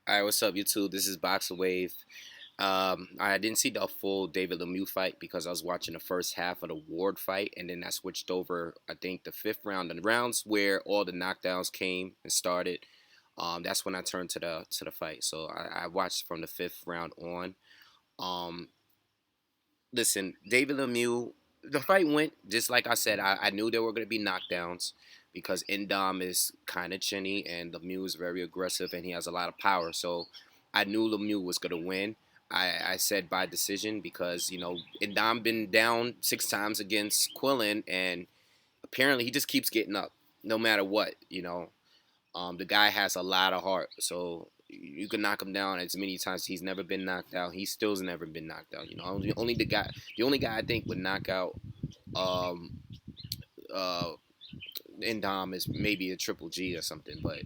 All right, what's up, YouTube? This is Boxer Wave. I didn't see the full David Lemieux fight because I was watching the first half of the Ward fight, and then I switched over. I think the fifth round, the rounds where all the knockdowns came and started. That's when I turned to the fight. So I watched from the fifth round on. Um, Listen, David Lemieux, the fight went just like I said. I knew there were going to be knockdowns because Indom is kind of chinny and Lemieux is very aggressive and he has a lot of power. So I knew Lemieux was going to win. I said by decision because, Indom been down 6 times against Quillen and apparently he just keeps getting up no matter what. The guy has a lot of heart, so you can knock him down as many times. He's never been knocked out. He still's never been knocked out. The only guy I think would knock out um uh Indom is maybe a Triple G or something, but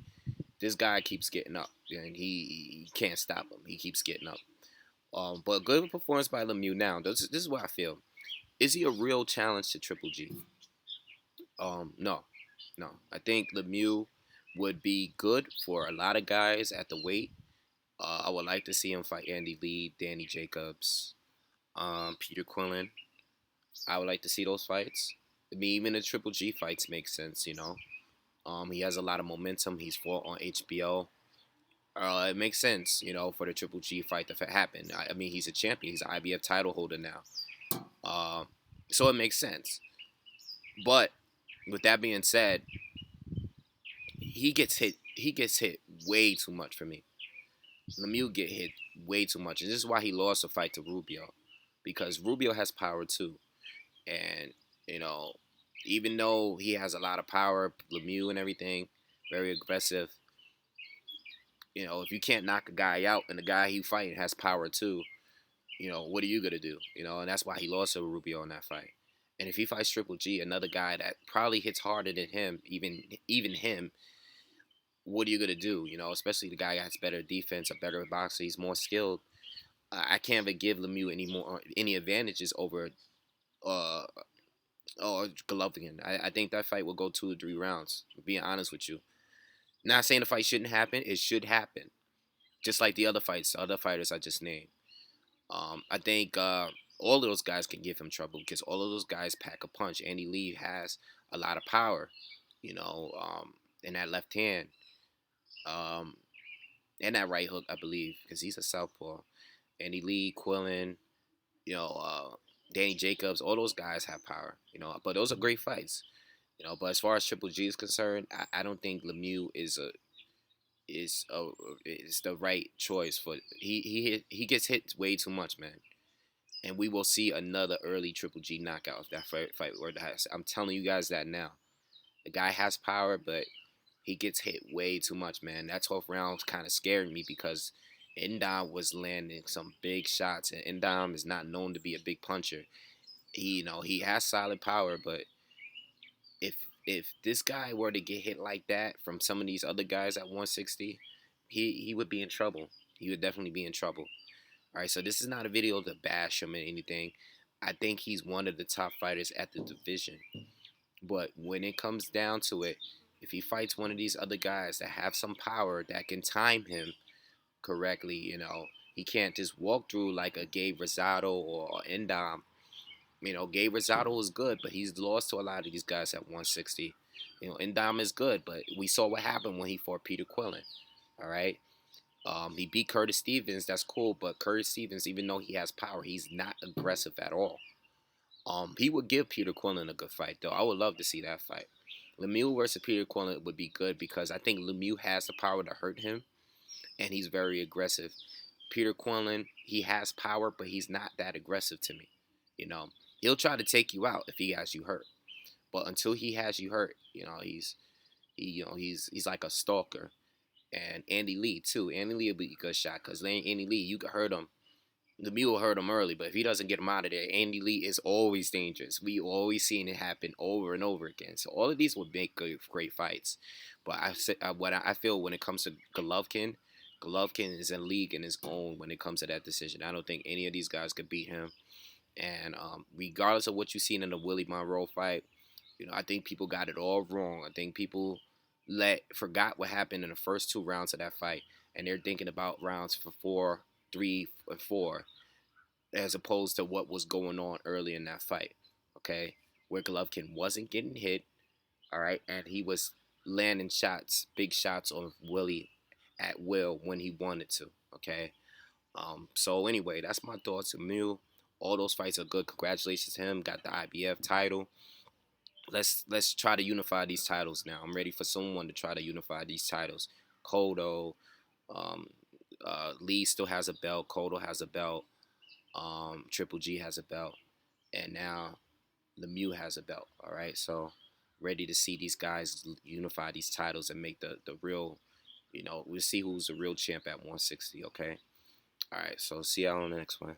this guy keeps getting up, and he can't stop him. He keeps getting up. But good performance by Lemieux. Now, this is what I feel. Is he a real challenge to Triple G? No, no. I think Lemieux would be good for a lot of guys at the weight. I would like to see him fight Andy Lee, Danny Jacobs, Peter Quillen. I would like to see those fights. I mean, even the Triple G fights make sense. He has a lot of momentum. He's fought on HBO. It makes sense, for the Triple G fight to happen. I mean, he's a champion. He's an IBF title holder now. Uh, so it makes sense. But with that being said, he gets hit. He gets hit way too much for me. Lemieux get hit way too much, and this is why he lost the fight to Rubio, because Rubio has power too, and you know, even though he has a lot of power, Lemieux and everything, very aggressive. If you can't knock a guy out and the guy he fighting has power too, what are you gonna do? And that's why he lost to Rubio in that fight. And if he fights Triple G, another guy that probably hits harder than him, even him, what are you gonna do? Especially the guy that has better defense, a better boxer, he's more skilled. I can't even give Lemieux any advantages over uh Golovkin. I think that fight will go 2 or 3 rounds. Being honest with you, not saying the fight shouldn't happen. It should happen, just like the other fights, the other fighters I just named. I think all of those guys can give him trouble because all of those guys pack a punch. Andy Lee has a lot of power, you know, um, in that left hand, um, and that right hook, I believe, because he's a southpaw. Andy Lee, Quillen, you know, uh, Danny Jacobs, all those guys have power. But those are great fights. But as far as Triple G is concerned, I don't think Lemieux is the right choice for he gets hit way too much, man. And we will see another early Triple G knockout if that fight were to happen. I'm telling you guys that now. The guy has power, but he gets hit way too much, man. That 12th round kind of scared me because Indom was landing some big shots, and Indom is not known to be a big puncher. He has solid power, but if this guy were to get hit like that from some of these other guys at 160, he would be in trouble. He would definitely be in trouble. All right, so this is not a video to bash him or anything. I think he's one of the top fighters at the division. But when it comes down to it, if he fights one of these other guys that have some power that can time him correctly, he can't just walk through like a Gabe Rosado or Endom. Gabe Rosado is good, but he's lost to a lot of these guys at 160. Endom is good, but we saw what happened when he fought Peter Quillen. All right. He beat Curtis Stevens. That's cool, but Curtis Stevens, even though he has power, he's not aggressive at all. He would give Peter Quillen a good fight, though. I would love to see that fight. Lemieux versus Peter Quillen would be good because I think Lemieux has the power to hurt him, and he's very aggressive. Peter Quillen, he has power, but he's not that aggressive to me. You know, he'll try to take you out if he has you hurt, but until he has you hurt, he's like a stalker. And Andy Lee too. Andy Lee will be a good shot because Andy Lee, you can hurt him. Lemieux will hurt him early, but if he doesn't get him out of there, Andy Lee is always dangerous. We always seen it happen over and over again. So all of these would make great fights. But what I feel when it comes to Golovkin, Golovkin is a league in his own when it comes to that decision. I don't think any of these guys could beat him. And regardless of what you've seen in the Willie Monroe fight, I think people got it all wrong. I think people forgot what happened in the first 2 rounds of that fight, and they're thinking about rounds for 4, 3, and 4, as opposed to what was going on early in that fight. Okay, where Golovkin wasn't getting hit, all right, and he was landing shots, big shots on Willie at will when he wanted to. Okay, so anyway, that's my thoughts. Emil, all those fights are good. Congratulations to him. Got the IBF title. Let's try to unify these titles now. I'm ready for someone to try to unify these titles. Cotto, um, Lee still has a belt. Cotto has a belt. Triple G has a belt, and now Lemieux has a belt. All right, so ready to see these guys unify these titles and make the real, we'll see who's the real champ at 160. Okay, all right, so see y'all on the next one.